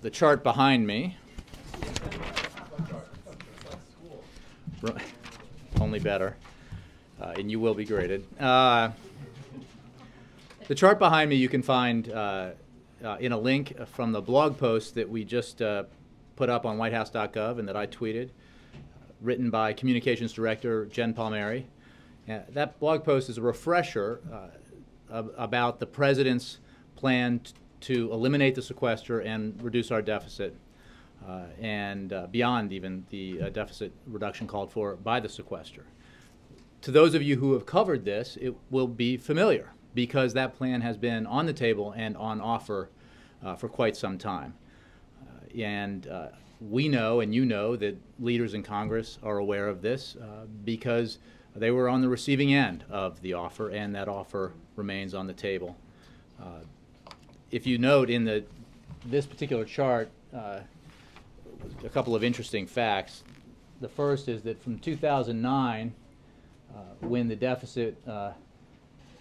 The chart behind me, only better, and you will be graded. The chart behind me you can find in a link from the blog post that we just put up on whitehouse.gov and that I tweeted, written by Communications Director Jen Palmieri. That blog post is a refresher about the President's plan to eliminate the sequester and reduce our deficit, and beyond even the deficit reduction called for by the sequester. To those of you who have covered this, it will be familiar because that plan has been on the table and on offer for quite some time. We know, and you know, that leaders in Congress are aware of this because they were on the receiving end of the offer, and that offer remains on the table. If you note in this particular chart, a couple of interesting facts. The first is that from 2009, when the deficit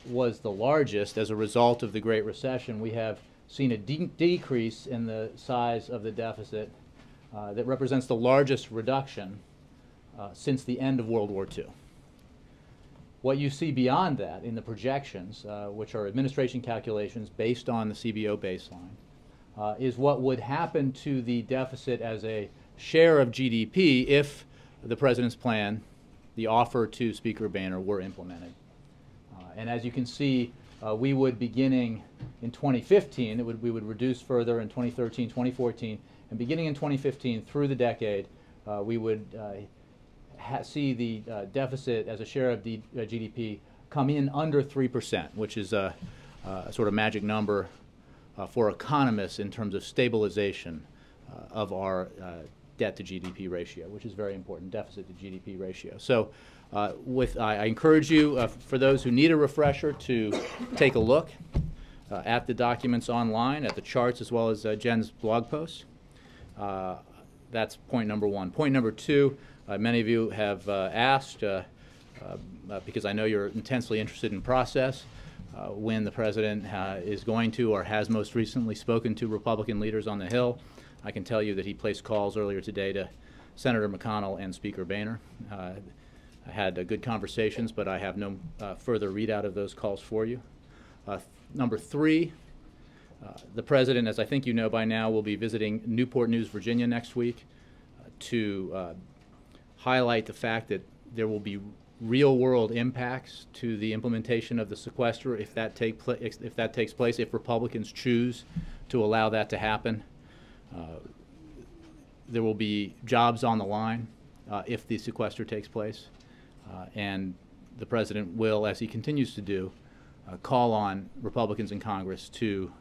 was the largest as a result of the Great Recession, we have seen a decrease in the size of the deficit that represents the largest reduction since the end of World War II. What you see beyond that in the projections, which are administration calculations based on the CBO baseline, is what would happen to the deficit as a share of GDP if the President's plan, the offer to Speaker Boehner, were implemented. And as you can see, we would, beginning in 2015, we would reduce further in 2013, 2014, and beginning in 2015 through the decade, we would see the deficit as a share of GDP come in under 3%, which is a sort of magic number for economists in terms of stabilization of our debt to GDP ratio, which is very important, deficit to GDP ratio. So I encourage you, for those who need a refresher, to take a look at the documents online, at the charts, as well as Jen's blog post. That's point number one. Point number two, many of you have asked, because I know you're intensely interested in process, when the President is going to or has most recently spoken to Republican leaders on the Hill. I can tell you that he placed calls earlier today to Senator McConnell and Speaker Boehner. I had good conversations, but I have no further readout of those calls for you. Number three, the President, as I think you know by now, will be visiting Newport News, Virginia next week to highlight the fact that there will be real-world impacts to the implementation of the sequester if that takes place, if Republicans choose to allow that to happen. There will be jobs on the line if the sequester takes place, and the President will, as he continues to do, call on Republicans in Congress to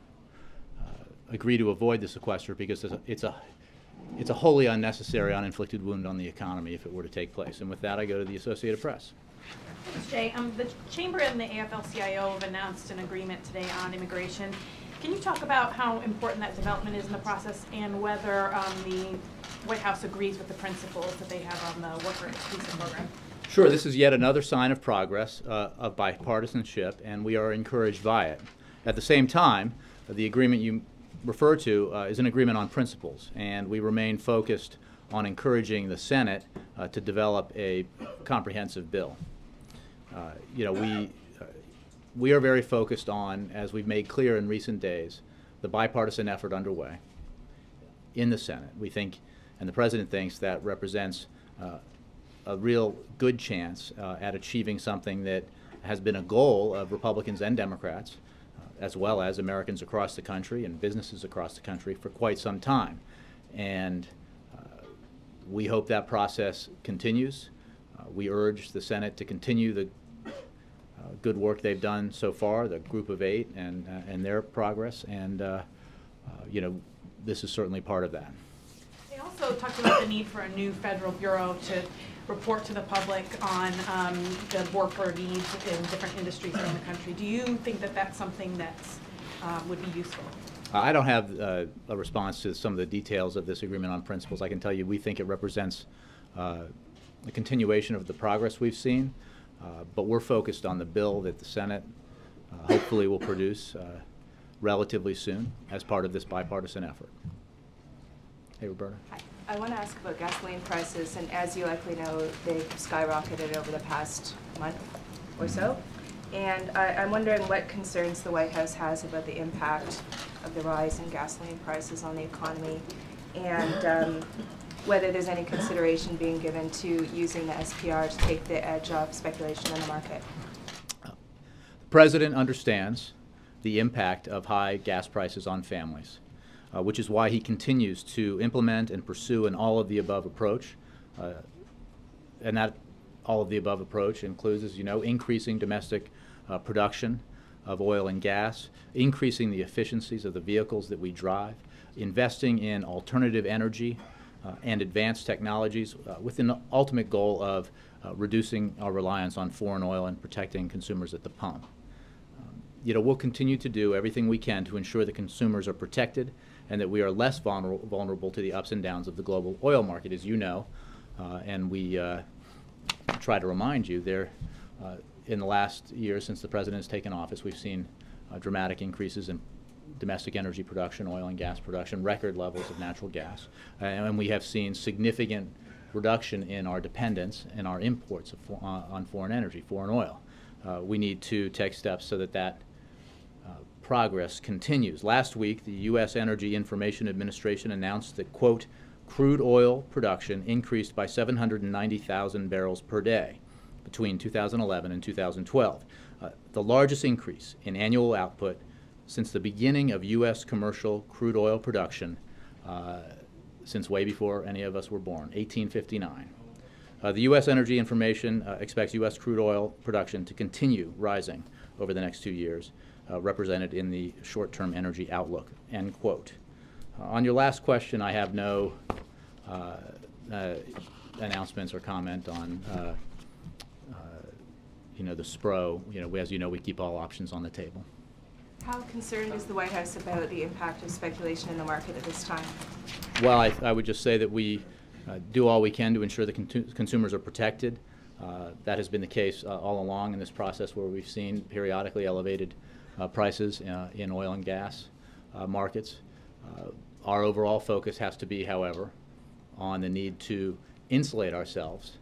agree to avoid the sequester because it's a wholly unnecessary, uninflicted wound on the economy if it were to take place. And with that, I go to the Associated Press. Thanks, Jay. The Chamber and the AFL-CIO have announced an agreement today on immigration. Can you talk about how important that development is in the process and whether the White House agrees with the principles that they have on the worker visa program? Sure. This is yet another sign of progress, of bipartisanship, and we are encouraged by it. At the same time, the agreement you refer to is an agreement on principles, and we remain focused on encouraging the Senate to develop a comprehensive bill. We are very focused on, as we've made clear in recent days, the bipartisan effort underway in the Senate. We think, and the President thinks, that represents a real good chance at achieving something that has been a goal of Republicans and Democrats, as well as Americans across the country and businesses across the country for quite some time. And we hope that process continues. We urge the Senate to continue the good work they've done so far, the Group of 8 and their progress, and this is certainly part of that. They also talked about the need for a new federal bureau to report to the public on the worker needs in different industries around the country. Do you think that that's something that would be useful? I don't have a response to some of the details of this agreement on principles. I can tell you we think it represents a continuation of the progress we've seen, but we're focused on the bill that the Senate hopefully will produce relatively soon as part of this bipartisan effort. Hey, Roberta. Hi. I want to ask about gasoline prices, and as you likely know, they've skyrocketed over the past month or so. And I'm wondering what concerns the White House has about the impact of the rise in gasoline prices on the economy, and whether there's any consideration being given to using the SPR to take the edge off speculation in the market. The President understands the impact of high gas prices on families, which is why he continues to implement and pursue an all-of-the-above approach. And that all-of-the-above approach includes, as you know, increasing domestic production of oil and gas, increasing the efficiencies of the vehicles that we drive, investing in alternative energy and advanced technologies with an ultimate goal of reducing our reliance on foreign oil and protecting consumers at the pump. We'll continue to do everything we can to ensure that consumers are protected and that we are less vulnerable to the ups and downs of the global oil market, as you know. And we try to remind you there, in the last year since the President has taken office, we've seen dramatic increases in domestic energy production, oil and gas production, record levels of natural gas. And we have seen significant reduction in our dependence and our imports of on foreign energy, foreign oil. We need to take steps so that that progress continues. Last week, the U.S. Energy Information Administration announced that, quote, crude oil production increased by 790,000 barrels per day between 2011 and 2012, the largest increase in annual output since the beginning of U.S. commercial crude oil production since way before any of us were born, 1859. The U.S. Energy Information expects U.S. crude oil production to continue rising over the next 2 years, represented in the short-term energy outlook, end quote. On your last question, I have no announcements or comment on the SPRO. As you know, we keep all options on the table. How concerned is the White House about the impact of speculation in the market at this time? Well, I would just say that we do all we can to ensure that consumers are protected. That has been the case all along in this process, where we've seen periodically elevated prices in oil and gas markets. Our overall focus has to be, however, on the need to insulate ourselves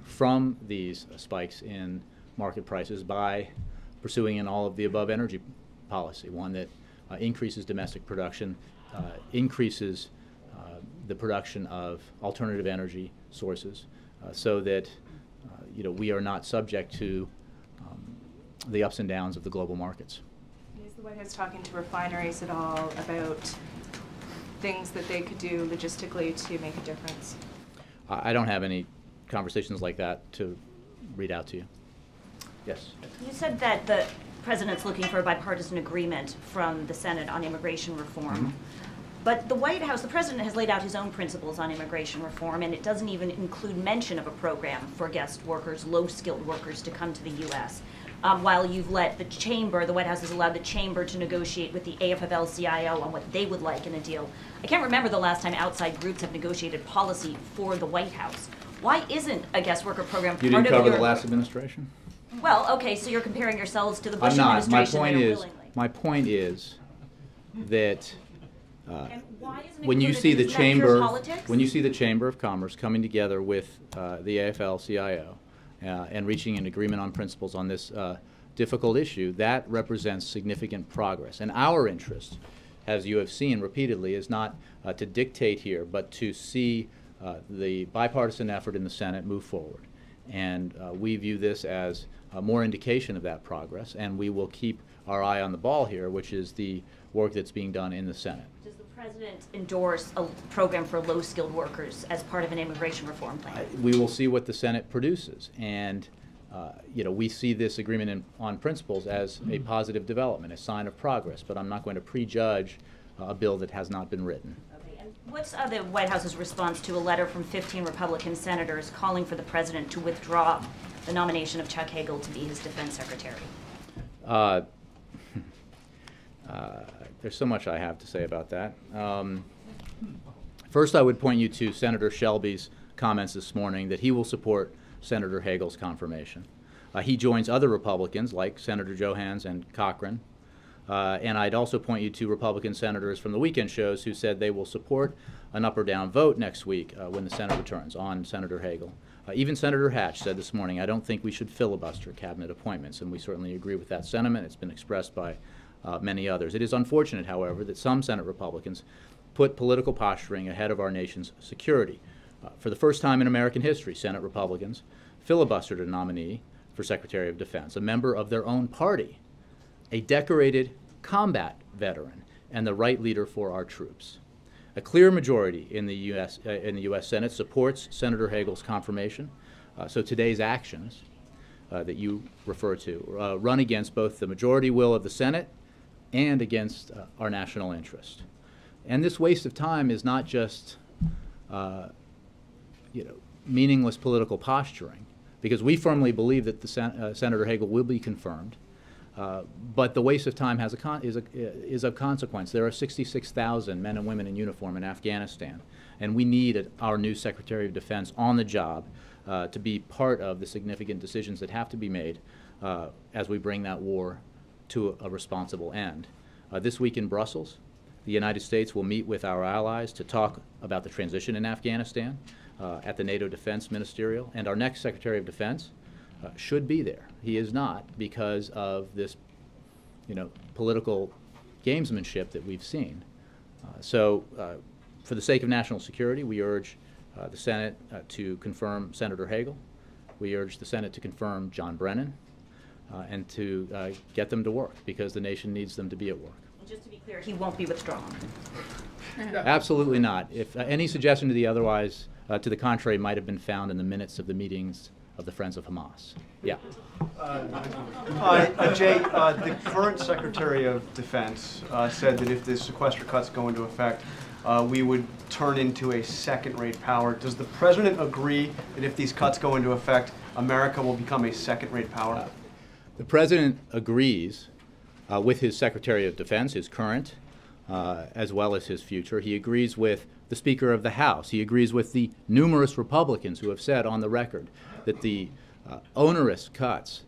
from these spikes in market prices by pursuing an all-of-the-above energy policy, one that increases domestic production, increases the production of alternative energy sources, so that we are not subject to the ups and downs of the global markets. Is the White House talking to refineries at all about things that they could do logistically to make a difference? I don't have any conversations like that to read out to you. Yes? You said that the President's looking for a bipartisan agreement from the Senate on immigration reform. Mm-hmm. But the White House, the President has laid out his own principles on immigration reform, and it doesn't even include mention of a program for guest workers, low-skilled workers, to come to the U.S. While you've let the Chamber, the White House has allowed the Chamber to negotiate with the AFL-CIO on what they would like in a deal. I can't remember the last time outside groups have negotiated policy for the White House. Why isn't a guest worker program part of your... You didn't cover the last administration? Well, okay, so you're comparing yourselves to the Bush I'm not. administration. My point is that and why isn't it when you included? see the Isn't that pure politics? when you see the Chamber of Commerce coming together with the AFL-CIO and reaching an agreement on principles on this difficult issue, that represents significant progress. And our interest, as you have seen repeatedly, is not to dictate here, but to see the bipartisan effort in the Senate move forward. And we view this as more indication of that progress, and we will keep our eye on the ball here, which is the work that's being done in the Senate. Does the President endorse a program for low-skilled workers as part of an immigration reform plan? We will see what the Senate produces, and we see this agreement on principles as a positive development, a sign of progress, but I'm not going to prejudge a bill that has not been written. Okay, and what's the White House's response to a letter from 15 Republican senators calling for the President to withdraw the nomination of Chuck Hagel to be his defense secretary? There's so much I have to say about that. First, I would point you to Senator Shelby's comments this morning that he will support Senator Hagel's confirmation. He joins other Republicans like Senator Johans and Cochran And I'd also point you to Republican senators from the weekend shows who said they will support an up or down vote next week when the Senate returns on Senator Hagel. Even Senator Hatch said this morning, I don't think we should filibuster cabinet appointments, and we certainly agree with that sentiment. It's been expressed by many others. It is unfortunate, however, that some Senate Republicans put political posturing ahead of our nation's security. For the first time in American history, Senate Republicans filibustered a nominee for Secretary of Defense, a member of their own party, a decorated combat veteran, and the right leader for our troops. A clear majority in the U.S. Senate supports Senator Hagel's confirmation. So today's actions that you refer to run against both the majority will of the Senate and against our national interest. And this waste of time is not just meaningless political posturing, because we firmly believe that Senator Hagel will be confirmed. But the waste of time is of consequence. There are 66,000 men and women in uniform in Afghanistan, and we need our new Secretary of Defense on the job to be part of the significant decisions that have to be made as we bring that war to a responsible end. This week in Brussels, the United States will meet with our allies to talk about the transition in Afghanistan at the NATO Defense Ministerial, and our next Secretary of Defense should be there. He is not, because of this, political gamesmanship that we've seen. So, for the sake of national security, we urge the Senate to confirm Senator Hagel. We urge the Senate to confirm John Brennan, and to get them to work, because the nation needs them to be at work. And just to be clear, he won't be withdrawn. Absolutely not. If any suggestion to the otherwise, to the contrary, might have been found in the minutes of the meetings of the Friends of Hamas. Yeah. Jay, the current Secretary of Defense said that if the sequester cuts go into effect, we would turn into a second-rate power. Does the President agree that if these cuts go into effect, America will become a second-rate power? The President agrees with his Secretary of Defense, his current, as well as his future. He agrees with the Speaker of the House. He agrees with the numerous Republicans who have said on the record that the onerous cuts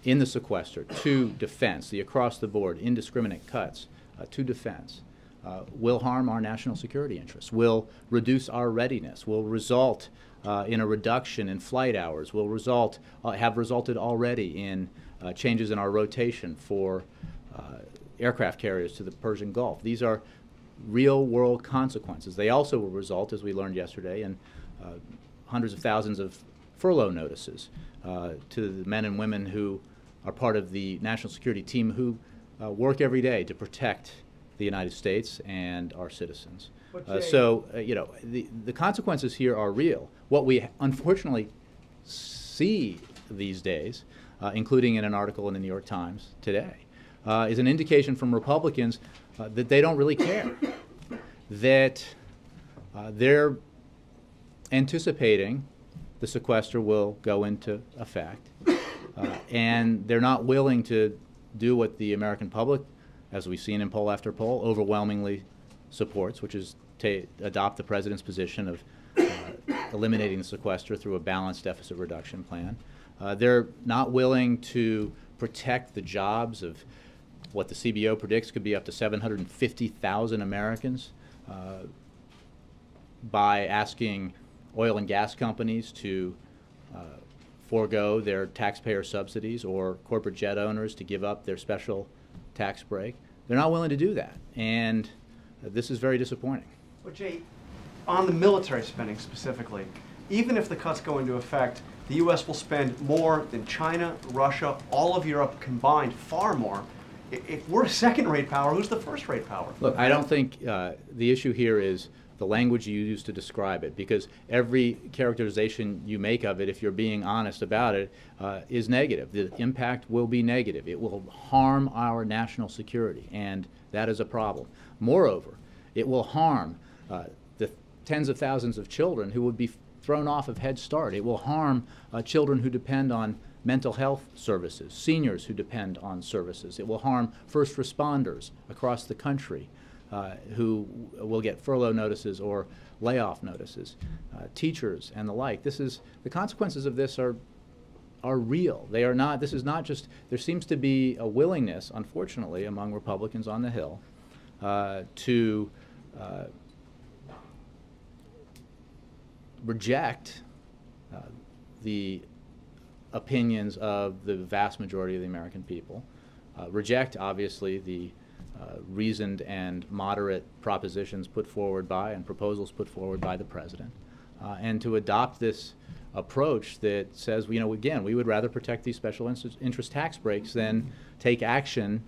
in the sequester to defense, the across-the-board indiscriminate cuts to defense, will harm our national security interests, will reduce our readiness, will result in a reduction in flight hours, will have resulted already in changes in our rotation for aircraft carriers to the Persian Gulf. These are real-world consequences. They also will result, as we learned yesterday, in hundreds of thousands of furlough notices to the men and women who are part of the national security team who work every day to protect the United States and our citizens. The consequences here are real. What we unfortunately see these days, including in an article in the New York Times today, is an indication from Republicans that they don't really care, that they're anticipating the sequester will go into effect, and they're not willing to do what the American public, as we've seen in poll after poll, overwhelmingly supports, which is to adopt the President's position of eliminating the sequester through a balanced deficit reduction plan. They're not willing to protect the jobs of what the CBO predicts could be up to 750,000 Americans by asking oil and gas companies to forego their taxpayer subsidies, or corporate jet owners to give up their special tax break. They're not willing to do that, and this is very disappointing. Well, Jay, on the military spending specifically, even if the cuts go into effect, the U.S. will spend more than China, Russia, all of Europe combined, far more. If we're a second-rate power, who's the first-rate power? Look, I don't think the issue here is the language you use to describe it, because every characterization you make of it, if you're being honest about it, is negative. The impact will be negative. It will harm our national security, and that is a problem. Moreover, it will harm the tens of thousands of children who would be thrown off of Head Start. It will harm children who depend on mental health services, seniors who depend on services. It will harm first responders across the country who will get furlough notices or layoff notices, teachers and the like. The consequences of this are are real. They are not, this is not just, there seems to be a willingness, unfortunately, among Republicans on the Hill to reject the opinions of the vast majority of the American people, reject, obviously, the reasoned and moderate propositions put forward by and proposals put forward by the president, and to adopt this approach that says, you know, again, we would rather protect these special interest tax breaks than take action,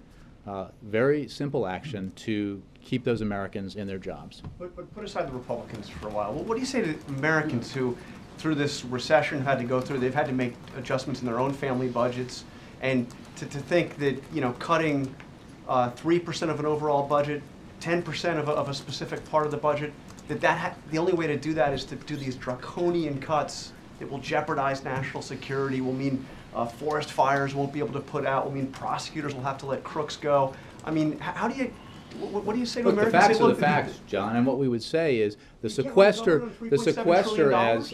very simple action, to keep those Americans in their jobs. But put aside the Republicans for a while. What do you say to Americans who, through this recession, had to go through, they've had to make adjustments in their own family budgets, and to think that, you know, cutting 3% of an overall budget, 10% of a specific part of the budget, the only way to do that is to do these draconian cuts that will jeopardize national security, will mean forest fires won't be able to put out, will mean prosecutors will have to let crooks go. I mean, how do you, what do you say to Americans? The facts are the facts, John, and what we would say is the sequester,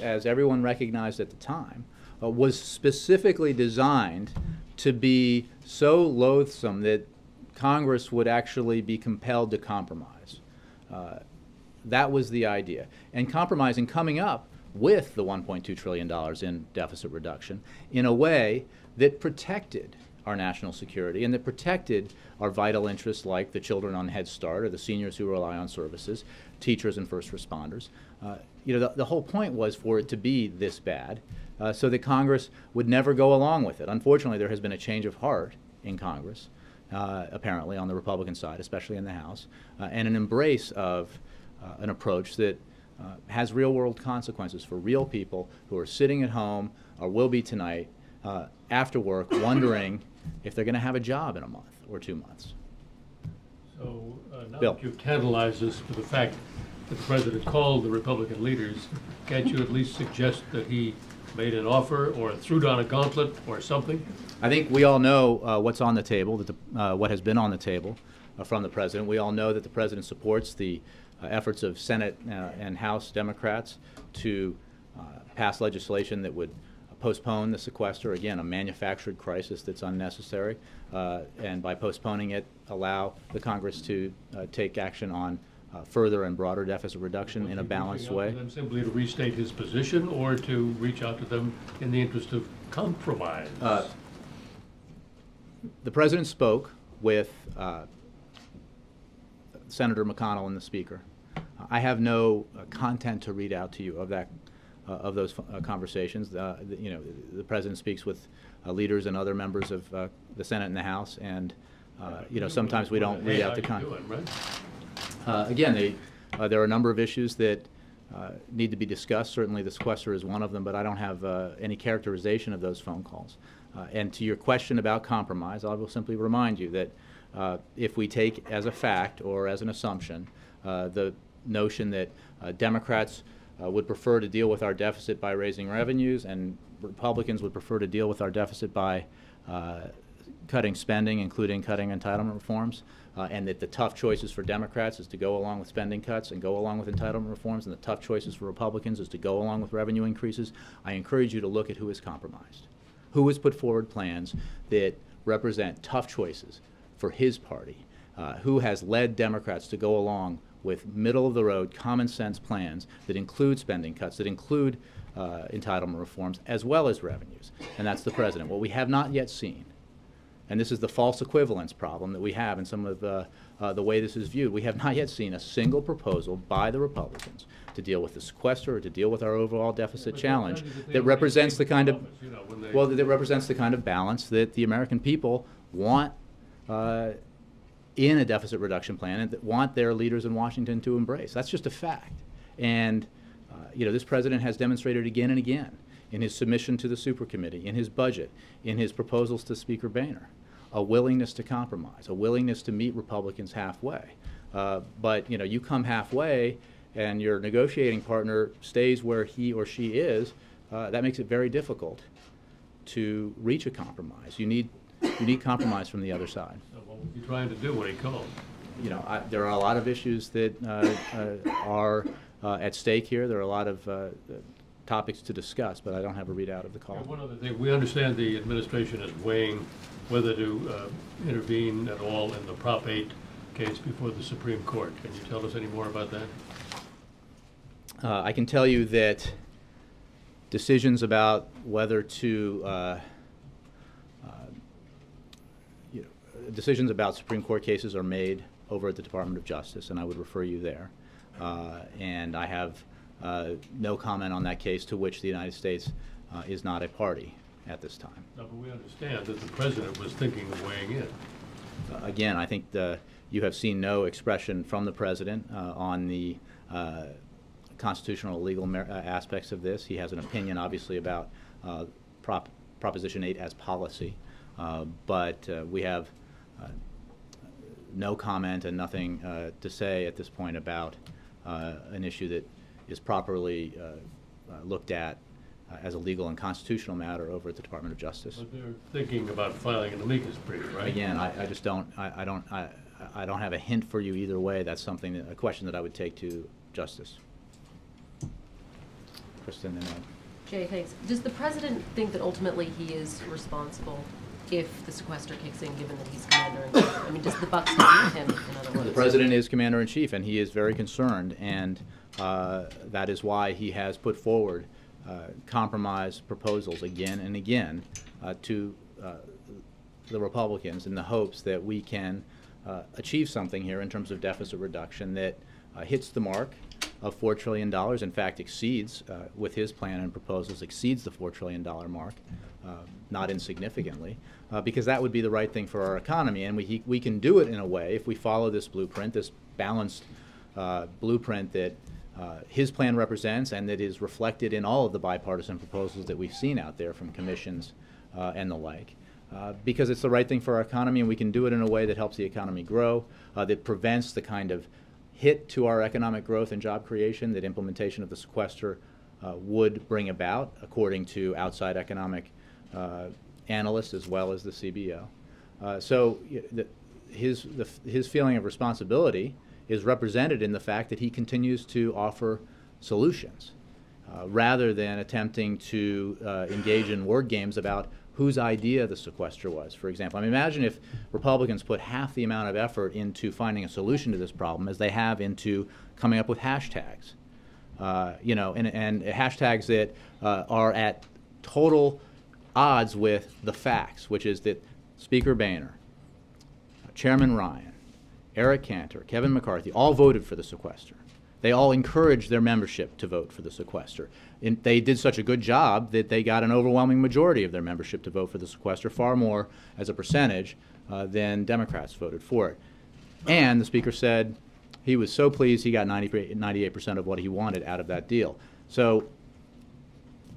as everyone recognized at the time, was specifically designed to be so loathsome that Congress would actually be compelled to compromise. That was the idea. And compromising, coming up with the $1.2 trillion in deficit reduction in a way that protected our national security and that protected our vital interests like the children on Head Start or the seniors who rely on services, teachers and first responders. You know, the whole point was for it to be this bad so that Congress would never go along with it. Unfortunately, there has been a change of heart in Congress, apparently on the Republican side, especially in the House, and an embrace of an approach that has real-world consequences for real people who are sitting at home or will be tonight after work wondering if they're going to have a job in a month or 2 months. So now Bill. that you've tantalized us with the fact that the president called the Republican leaders, can't you at least suggest that he made an offer or threw down a gauntlet or something? I think we all know what's on the table, that what has been on the table from the president. We all know that the president supports the efforts of Senate and House Democrats to pass legislation that would postpone the sequester, again, a manufactured crisis that's unnecessary, and by postponing it, allow the Congress to take action on further and broader deficit reduction in a balanced way. Them simply to restate his position or to reach out to them in the interest of compromise? The president spoke with Senator McConnell and the Speaker. I have no content to read out to you of that, of those conversations. You know, the president speaks with leaders and other members of the Senate and the House, and you know, sometimes we don't read out the content. Again, there are a number of issues that need to be discussed. Certainly, the sequester is one of them, but I don't have any characterization of those phone calls. And to your question about compromise, I will simply remind you that if we take as a fact or as an assumption the notion that Democrats would prefer to deal with our deficit by raising revenues and Republicans would prefer to deal with our deficit by cutting spending, including cutting entitlement reforms, and that the tough choices for Democrats is to go along with spending cuts and go along with entitlement reforms, and the tough choices for Republicans is to go along with revenue increases, I encourage you to look at who has compromised, who has put forward plans that represent tough choices for his party, who has led Democrats to go along with middle-of-the-road, common-sense plans that include spending cuts, that include entitlement reforms, as well as revenues, and that's the president. What we have not yet seen, and this is the false equivalence problem that we have in some of the way this is viewed, we have not yet seen a single proposal by the Republicans to deal with the sequester or to deal with our overall deficit challenge that represents the kind of, well, that represents the kind of balance that the American people want in a deficit reduction plan and that want their leaders in Washington to embrace. That's just a fact. And you know, this president has demonstrated again and again in his submission to the supercommittee, in his budget, in his proposals to Speaker Boehner, a willingness to compromise, a willingness to meet Republicans halfway. But you know, you come halfway and your negotiating partner stays where he or she is, that makes it very difficult to reach a compromise. You need compromise from the other side. So what was he trying to do when he called? You know, there are a lot of issues that are at stake here. There are a lot of topics to discuss, but I don't have a readout of the call. And one other thing, we understand the administration is weighing whether to intervene at all in the Prop 8 case before the Supreme Court. Can you tell us any more about that? I can tell you that decisions about whether to decisions about Supreme Court cases are made over at the Department of Justice, and I would refer you there. And I have no comment on that case, to which the United States is not a party at this time. No, but we understand that the President was thinking of weighing in. Again, I think you have seen no expression from the President on the constitutional legal aspects of this. He has an opinion, obviously, about Proposition 8 as policy, but we have no comment and nothing to say at this point about an issue that is properly looked at as a legal and constitutional matter over at the Department of Justice. But they're thinking about filing an amicus brief, right? Again, I just don't. I don't have a hint for you either way. That's something, a question that I would take to Justice. Kristen and Jay, thanks. Does the President think that ultimately he is responsible if the sequester kicks in, given that he's commander-in-chief? I mean, does the buck stop with him, in other words? The President is commander-in-chief, and he is very concerned, and that is why he has put forward compromise proposals again and again to the Republicans, in the hopes that we can achieve something here in terms of deficit reduction that hits the mark of $4 trillion, in fact exceeds, with his plan and proposals, exceeds the $4 trillion mark, not insignificantly, because that would be the right thing for our economy. And we can do it in a way, if we follow this blueprint, this balanced blueprint that his plan represents, and that is reflected in all of the bipartisan proposals that we've seen out there from commissions and the like. Because it's the right thing for our economy, and we can do it in a way that helps the economy grow, that prevents the kind of hit to our economic growth and job creation that implementation of the sequester would bring about, according to outside economic analysts as well as the CBO. So his feeling of responsibility is represented in the fact that he continues to offer solutions rather than attempting to engage in word games about whose idea the sequester was, for example. I mean, imagine if Republicans put half the amount of effort into finding a solution to this problem as they have into coming up with hashtags, you know, and hashtags that are at total odds with the facts, which is that Speaker Boehner, Chairman Ryan, Eric Cantor, Kevin McCarthy all voted for the sequester. They all encouraged their membership to vote for the sequester. They did such a good job that they got an overwhelming majority of their membership to vote for the sequester, far more as a percentage than Democrats voted for it. And the Speaker said he was so pleased he got 98% of what he wanted out of that deal. So,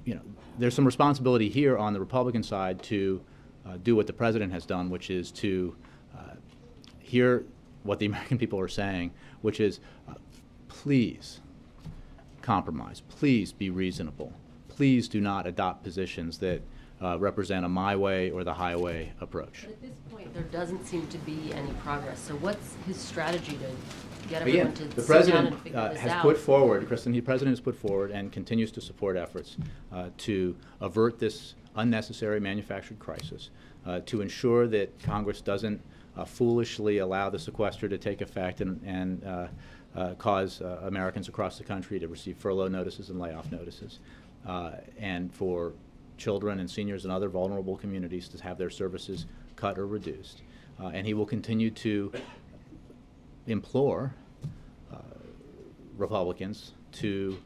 you know, there's some responsibility here on the Republican side to do what the President has done, which is to hear what the American people are saying, which is please compromise, please be reasonable, please do not adopt positions that represent a my way or the highway approach. But at this point, there doesn't seem to be any progress. So what's his strategy to get everyone to the sit down and President figure this has out? put forward, Kristen, the President has put forward and continues to support efforts to avert this unnecessary manufactured crisis, to ensure that Congress doesn't foolishly allow the sequester to take effect and cause Americans across the country to receive furlough notices and layoff notices, and for children and seniors and other vulnerable communities to have their services cut or reduced. And he will continue to implore Republicans to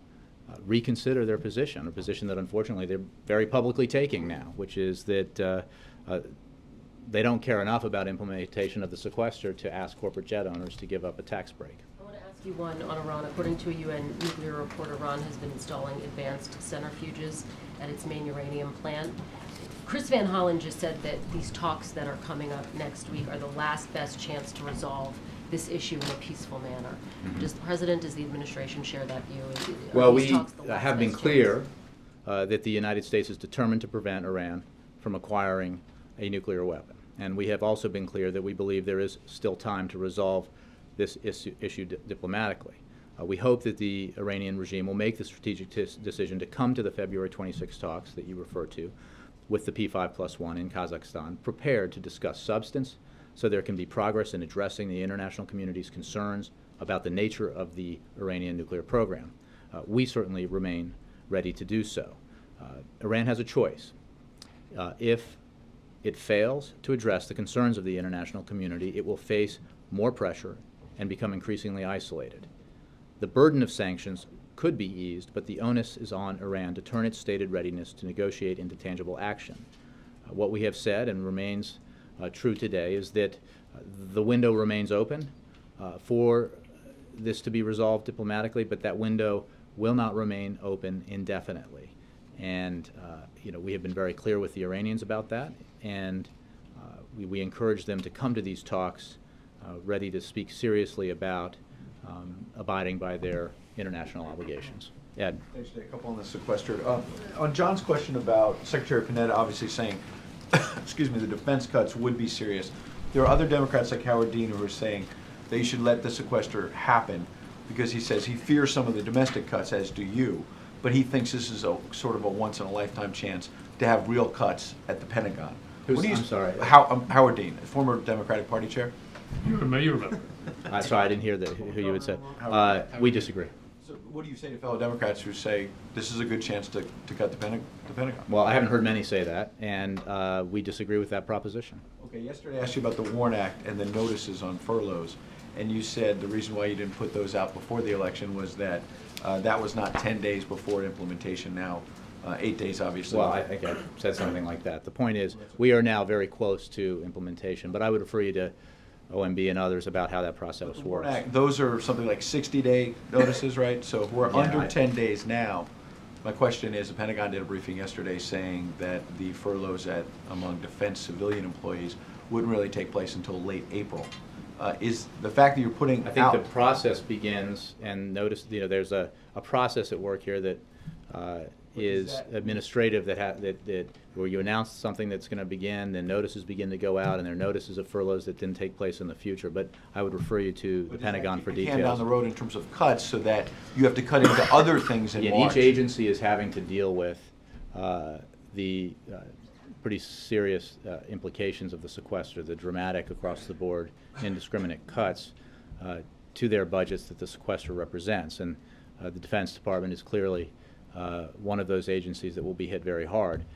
reconsider their position, a position that unfortunately they're very publicly taking now, which is that they don't care enough about implementation of the sequester to ask corporate jet owners to give up a tax break. I want to ask you one on Iran. According to a UN nuclear report, Iran has been installing advanced centrifuges at its main uranium plant. Chris Van Hollen just said that these talks that are coming up next week are the last best chance to resolve this issue in a peaceful manner. Mm-hmm. Does the President, does the administration share that view? Well, we have been clear that the United States is determined to prevent Iran from acquiring a nuclear weapon. And we have also been clear that we believe there is still time to resolve this issue diplomatically. We hope that the Iranian regime will make the strategic decision to come to the February 26 talks that you refer to with the P5+1 in Kazakhstan, prepared to discuss substance so there can be progress in addressing the international community's concerns about the nature of the Iranian nuclear program. We certainly remain ready to do so. Iran has a choice. If it fails to address the concerns of the international community, it will face more pressure and become increasingly isolated. The burden of sanctions could be eased, but the onus is on Iran to turn its stated readiness to negotiate into tangible action. What we have said and remains true today is that the window remains open for this to be resolved diplomatically, but that window will not remain open indefinitely. And we have been very clear with the Iranians about that, and we encourage them to come to these talks ready to speak seriously about abiding by their international obligations. Ed. Thanks, Jay. A couple on the sequestered. On John's question about Secretary Panetta obviously saying, excuse me, the defense cuts would be serious. There are other Democrats like Howard Dean who are saying that you should let the sequester happen because he says he fears some of the domestic cuts, as do you, but he thinks this is a sort of a once-in-a-lifetime chance to have real cuts at the Pentagon. I'm sorry. Howard Dean, former Democratic Party chair. You remember. Sorry, I didn't hear who you had said. We disagree. So what do you say to fellow Democrats who say this is a good chance to cut the Pentagon? Well, I haven't heard many say that, and we disagree with that proposition. Okay, yesterday I asked you about the WARN Act and the notices on furloughs, and you said the reason why you didn't put those out before the election was that that was not 10 days before implementation, now 8 days, obviously. Well, I think I said something like that. The point is, we are now very close to implementation, but I would refer you to OMB and others about how that process works. Those are something like 60-day notices, right? So if we're under 10 days now, my question is, the Pentagon did a briefing yesterday saying that the furloughs among defense civilian employees wouldn't really take place until late April. Is the fact that you're putting I think the process begins, and notice, there's a process at work here that is administrative, that where you announce something that's going to begin, then notices begin to go out, and there are notices of furloughs that didn't take place in the future. But I would refer you to the Pentagon for details. Down the road in terms of cuts, so that you have to cut into other things in March. Each agency is having to deal with the pretty serious implications of the sequester, the dramatic across-the-board indiscriminate cuts to their budgets that the sequester represents. And the Defense Department is clearly one of those agencies that will be hit very hard.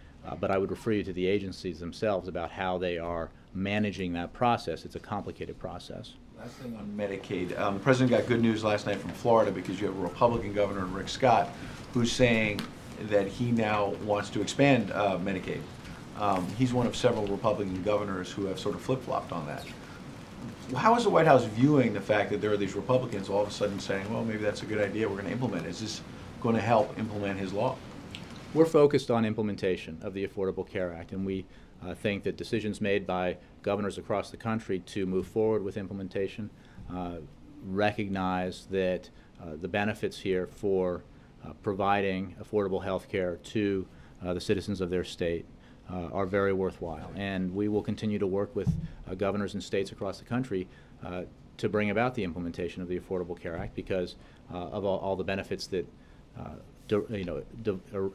But I would refer you to the agencies themselves about how they are managing that process. It's a complicated process. Last thing on Medicaid. The President got good news last night from Florida because you have a Republican governor, Rick Scott, who's saying that he now wants to expand Medicaid. He's one of several Republican governors who have sort of flip-flopped on that. How is the White House viewing the fact that there are these Republicans all of a sudden saying, well, maybe that's a good idea, we're going to implement it? Is this going to help implement his law? We're focused on implementation of the Affordable Care Act, and we think that decisions made by governors across the country to move forward with implementation recognize that the benefits here for providing affordable health care to the citizens of their state are very worthwhile. And we will continue to work with governors and states across the country to bring about the implementation of the Affordable Care Act because of all the benefits that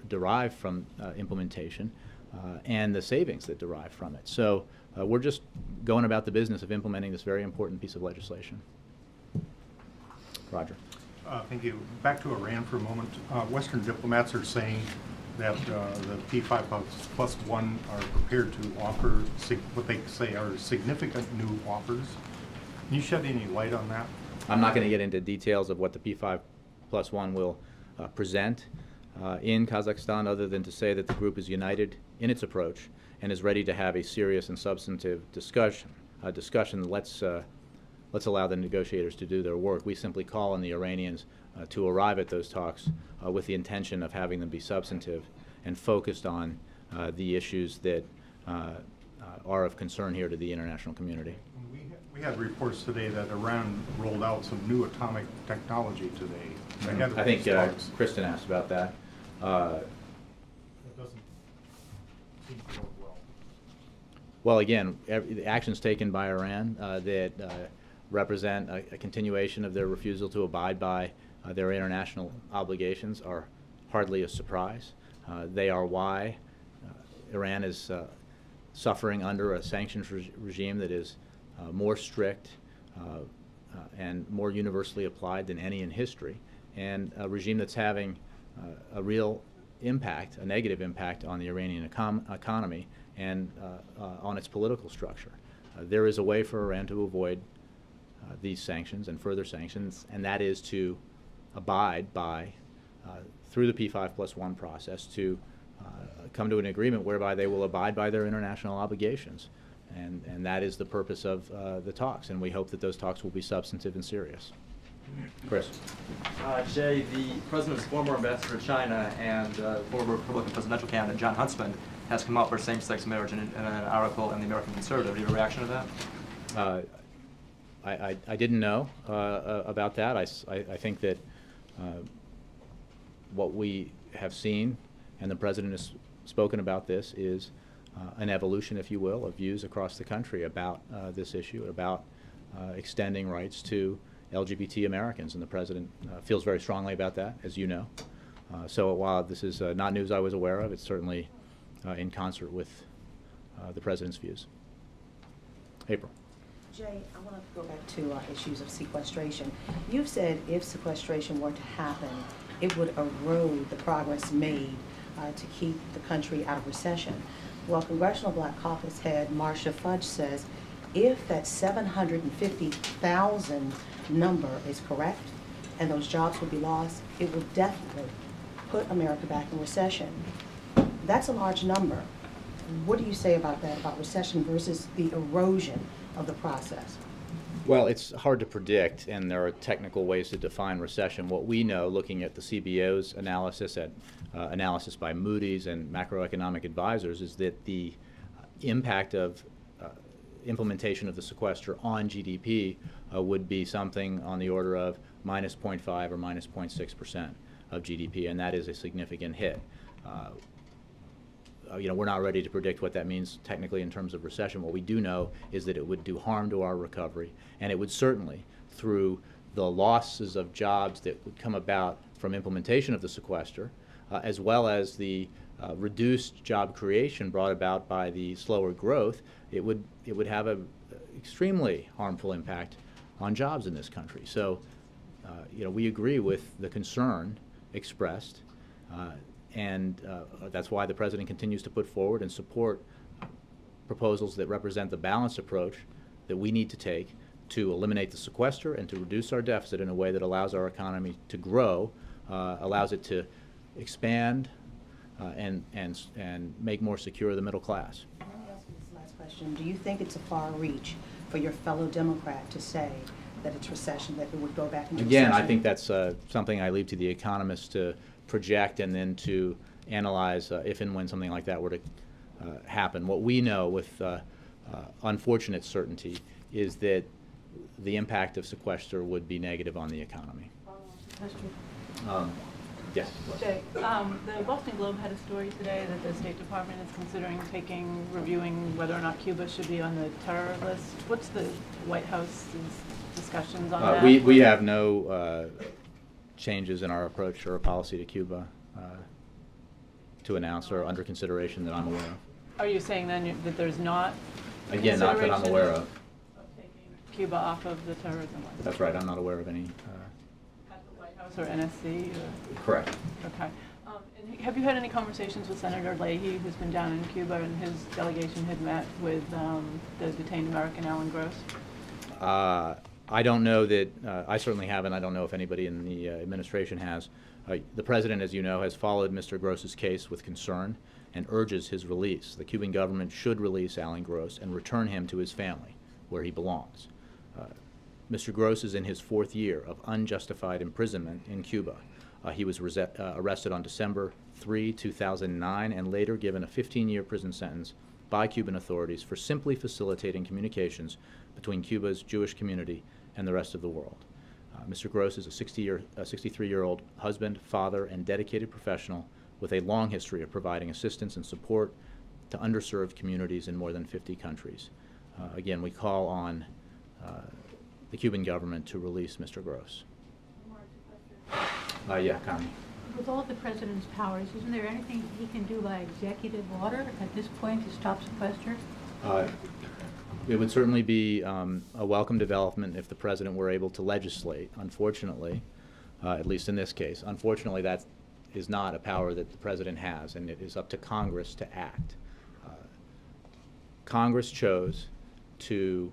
derive from implementation and the savings that derive from it. So we're just going about the business of implementing this very important piece of legislation. Roger. Thank you. Back to Iran for a moment. Western diplomats are saying that the P5+1 are prepared to offer what they say are significant new offers. Can you shed any light on that? I'm not going to get into details of what the P5+1 will present in Kazakhstan, other than to say that the group is united in its approach and is ready to have a serious and substantive discussion. Let's allow the negotiators to do their work. We simply call on the Iranians to arrive at those talks with the intention of having them be substantive and focused on the issues that are of concern here to the international community. We had reports today that Iran rolled out some new atomic technology today. I think Kristen asked about that. That doesn't seem to work well. Well, again, the actions taken by Iran that represent a continuation of their refusal to abide by their international obligations are hardly a surprise. They are why Iran is suffering under a sanctions regime that is more strict and more universally applied than any in history, and a regime that's having a real impact, a negative impact on the Iranian economy and on its political structure. There is a way for Iran to avoid these sanctions and further sanctions, and that is to abide by, through the P5+1 process, to come to an agreement whereby they will abide by their international obligations. And that is the purpose of the talks, and we hope that those talks will be substantive and serious. Chris. Jay, the president's former ambassador to China and former Republican presidential candidate John Huntsman has come out for same-sex marriage in an article in the American Conservative. Do you have a reaction to that? I didn't know about that. I think that what we have seen, and the president has spoken about this, is an evolution, if you will, of views across the country about this issue, about extending rights to LGBT Americans, and the president feels very strongly about that, as you know. So while this is not news I was aware of, it's certainly in concert with the president's views. April. Jay, I want to go back to issues of sequestration. You've said if sequestration were to happen, it would erode the progress made to keep the country out of recession. Well, Congressional Black Caucus head Marsha Fudge says if that 750,000 number is correct and those jobs would be lost, it would definitely put America back in recession. That's a large number. What do you say about that, about recession versus the erosion of the process? Well, it's hard to predict, and there are technical ways to define recession. What we know, looking at the CBO's analysis, analysis by Moody's and macroeconomic advisors, is that the impact of implementation of the sequester on GDP would be something on the order of minus 0.5 or minus 0.6% of GDP, and that is a significant hit. We're not ready to predict what that means technically in terms of recession. What we do know is that it would do harm to our recovery, and it would certainly, through the losses of jobs that would come about from implementation of the sequester, as well as the reduced job creation brought about by the slower growth, it would have an extremely harmful impact on jobs in this country. So, we agree with the concern expressed. And that's why the president continues to put forward and support proposals that represent the balanced approach that we need to take to eliminate the sequester and to reduce our deficit in a way that allows our economy to grow, allows it to expand, and make more secure the middle class. Let me ask you this last question. Do you think it's a far reach for your fellow Democrat to say that it's recession, that it would go back into recession? Again, I think that's something I leave to the economists to project and then to analyze if and when something like that were to happen. What we know with unfortunate certainty is that the impact of sequester would be negative on the economy. Yes. Jay, the Boston Globe had a story today that the State Department is considering reviewing whether or not Cuba should be on the terror list. What's the White House's discussions on that? We have no changes in our approach or our policy to Cuba to announce or under consideration that I'm aware of. Are you saying then that there's not Again, not that I'm aware of. Taking Cuba off of the terrorism list? That's right. I'm not aware of any. At the White House or NSC? Correct. Okay. And have you had any conversations with Senator Leahy, who's been down in Cuba, and his delegation had met with the detained American Alan Gross? I don't know that, I certainly haven't. I don't know if anybody in the administration has. The president, as you know, has followed Mr. Gross's case with concern and urges his release. The Cuban government should release Alan Gross and return him to his family, where he belongs. Mr. Gross is in his 4th year of unjustified imprisonment in Cuba. He was arrested on December 3, 2009, and later given a 15-year prison sentence by Cuban authorities for simply facilitating communications between Cuba's Jewish community and the rest of the world. Mr. Gross is a 63-year-old husband, father, and dedicated professional with a long history of providing assistance and support to underserved communities in more than 50 countries. Again, we call on the Cuban government to release Mr. Gross. Yeah, Connie. With all the president's powers, isn't there anything he can do by executive order at this point to stop sequester? It would certainly be a welcome development if the president were able to legislate. Unfortunately, at least in this case, unfortunately that is not a power that the president has, and it is up to Congress to act. Congress chose to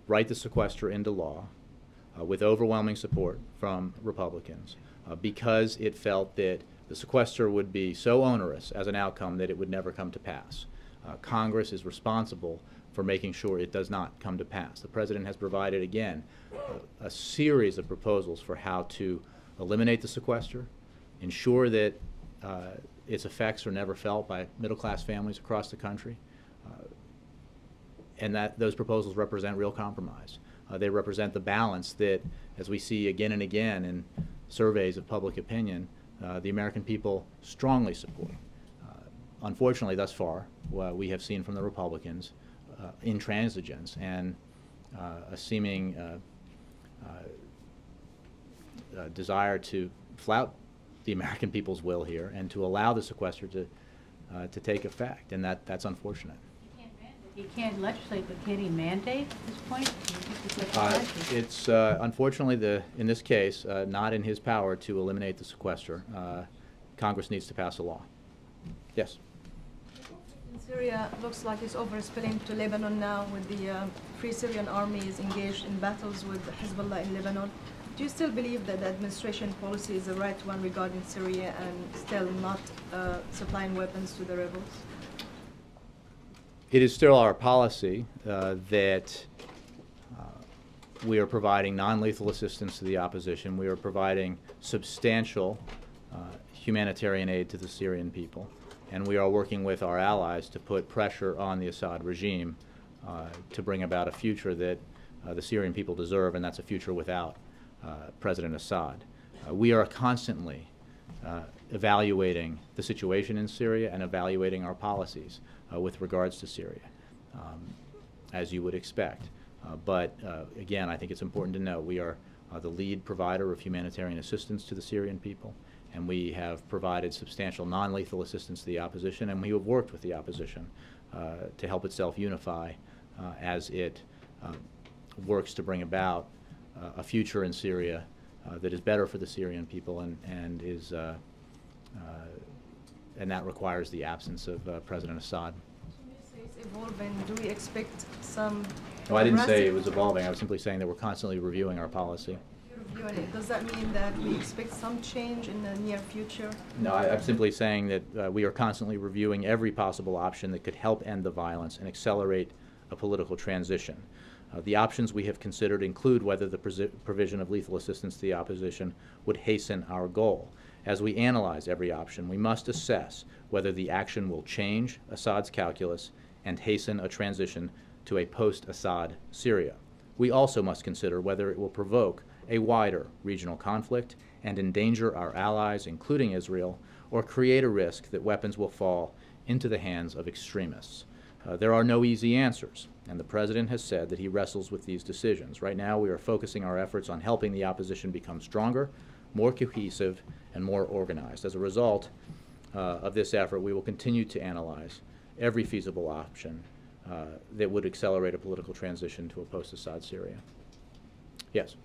write the sequester into law with overwhelming support from Republicans because it felt that the sequester would be so onerous as an outcome that it would never come to pass. Congress is responsible for making sure it does not come to pass. The president has provided, again, a series of proposals for how to eliminate the sequester, ensure that its effects are never felt by middle-class families across the country, and that those proposals represent real compromise. They represent the balance that, as we see again and again in surveys of public opinion, the American people strongly support. Unfortunately, thus far, what we have seen from the Republicans intransigence and a seeming desire to flout the American people's will here and to allow the sequester to take effect, and that's unfortunate. He can't legislate, but can he mandate at this point? It's unfortunately, in this case, not in his power to eliminate the sequester. Congress needs to pass a law. Yes? In Syria, looks like it's overspilling to Lebanon now with the Free Syrian Army is engaged in battles with Hezbollah in Lebanon. Do you still believe that the administration policy is the right one regarding Syria and still not supplying weapons to the rebels? It is still our policy that we are providing non-lethal assistance to the opposition. We are providing substantial humanitarian aid to the Syrian people. And we are working with our allies to put pressure on the Assad regime to bring about a future that the Syrian people deserve, and that's a future without President Assad. We are constantly evaluating the situation in Syria and evaluating our policies with regards to Syria, as you would expect. But again, I think it's important to know we are the lead provider of humanitarian assistance to the Syrian people, and we have provided substantial non-lethal assistance to the opposition, and we have worked with the opposition to help itself unify as it works to bring about a future in Syria that is better for the Syrian people and is and that requires the absence of President Assad. It's evolving. Do we expect some? No, I didn't say it was evolving. I was simply saying that we're constantly reviewing our policy. Reviewing it. Does that mean that we expect some change in the near future? No, I'm simply saying that we are constantly reviewing every possible option that could help end the violence and accelerate a political transition. The options we have considered include whether the provision of lethal assistance to the opposition would hasten our goal. As we analyze every option, we must assess whether the action will change Assad's calculus and hasten a transition to a post-Assad Syria. We also must consider whether it will provoke a wider regional conflict and endanger our allies, including Israel, or create a risk that weapons will fall into the hands of extremists. There are no easy answers, and the President has said that he wrestles with these decisions. Right now, we are focusing our efforts on helping the opposition become stronger, more cohesive, and more organized. As a result of this effort, we will continue to analyze every feasible option that would accelerate a political transition to a post-Assad Syria. Yes?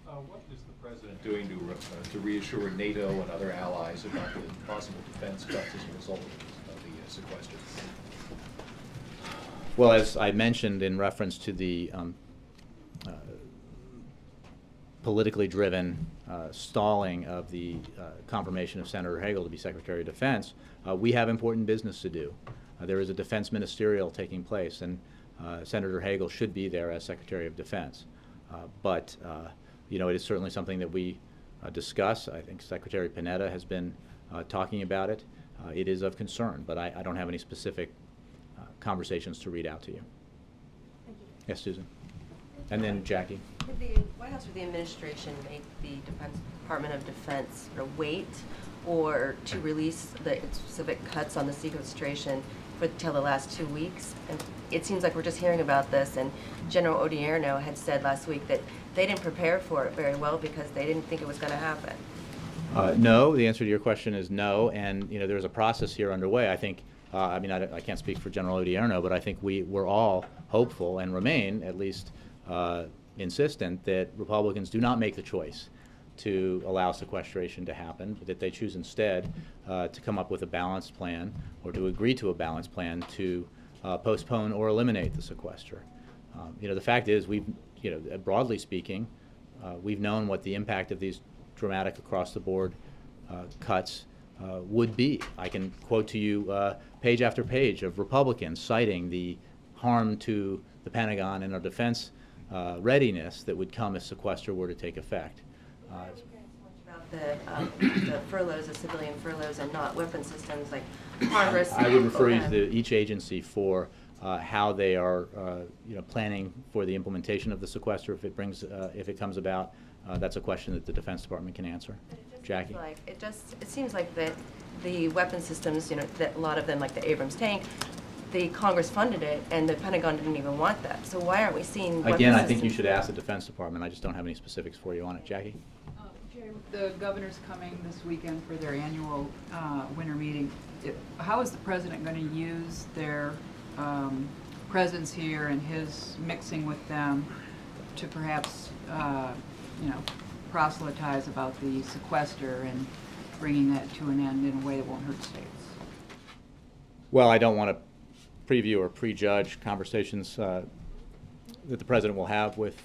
What is the President doing to reassure NATO and other allies about the possible defense cuts as a result of the sequester? Well, as I mentioned in reference to the politically driven stalling of the confirmation of Senator Hagel to be Secretary of Defense, we have important business to do. There is a defense ministerial taking place, and Senator Hagel should be there as Secretary of Defense. But you know, it is certainly something that we discuss. I think Secretary Panetta has been talking about it. It is of concern, but I don't have any specific conversations to read out to you. Thank you. Yes, Susan. And then Jackie. Did the White House or the administration make the Department of Defense wait or to release the specific cuts on the sequestration till the last 2 weeks? And it seems like we're just hearing about this, and General Odierno had said last week that they didn't prepare for it very well because they didn't think it was going to happen. No, the answer to your question is no, and there's a process here underway. I think, I mean, I can't speak for General Odierno, but I think we're all hopeful and remain at least insistent that Republicans do not make the choice to allow sequestration to happen, but that they choose instead to come up with a balanced plan or to agree to a balanced plan to postpone or eliminate the sequester. The fact is, broadly speaking, we've known what the impact of these dramatic across-the-board cuts would be. I can quote to you page after page of Republicans citing the harm to the Pentagon and our defense readiness that would come if sequester were to take effect. About the furloughs, the civilian furloughs, and not weapon systems like Congress. I would refer you to each agency for how they are, planning for the implementation of the sequester if it comes about. That's a question that the Defense Department can answer. Jackie? It seems like that the weapon systems, that a lot of them, like the Abrams tank, the Congress funded it, and the Pentagon didn't even want that. So why aren't we seeing weapon Again, I systems? think you should ask the Defense Department. I just don't have any specifics for you on it. Jackie? Jerry, with the governor's coming this weekend for their annual winter meeting, how is the president going to use their presence here and his mixing with them to perhaps, proselytize about the sequester and bringing that to an end in a way that won't hurt states? Well, I don't want to preview or prejudge conversations that the president will have with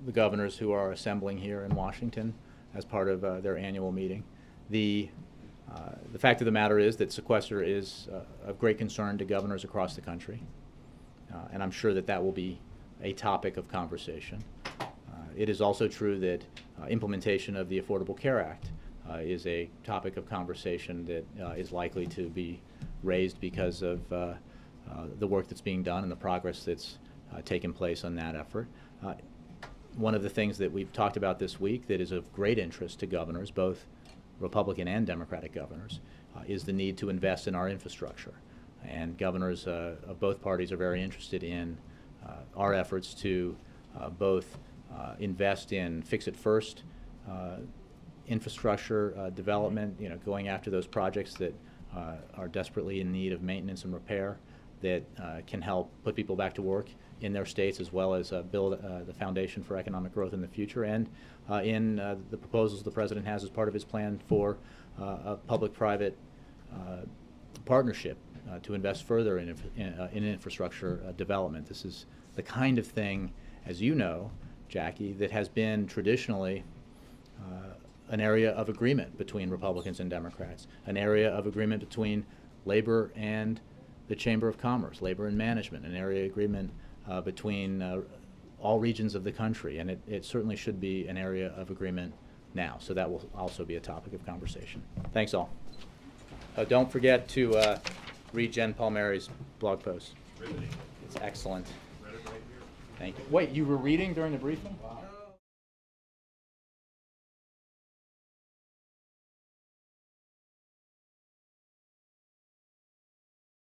the governors who are assembling here in Washington as part of their annual meeting. The fact of the matter is that sequester is of great concern to governors across the country, and I'm sure that will be a topic of conversation. It is also true that implementation of the Affordable Care Act is a topic of conversation that is likely to be raised because of the work that's being done and the progress that's taken place on that effort. One of the things that we've talked about this week that is of great interest to governors, both Republican and Democratic governors, is the need to invest in our infrastructure. And governors of both parties are very interested in our efforts to both invest in fix-it-first infrastructure development, going after those projects that are desperately in need of maintenance and repair that can help put people back to work in their states, as well as build the foundation for economic growth in the future, and in the proposals the president has as part of his plan for a public-private partnership to invest further in infrastructure development. This is the kind of thing, as you know, Jackie, that has been traditionally an area of agreement between Republicans and Democrats, an area of agreement between labor and the Chamber of Commerce, labor and management, an area of agreement between all regions of the country, and it certainly should be an area of agreement now. So that will also be a topic of conversation. Thanks all. Don't forget to read Jen Palmieri's blog post. It's excellent. Thank you. Wait, you were reading during the briefing? Wow.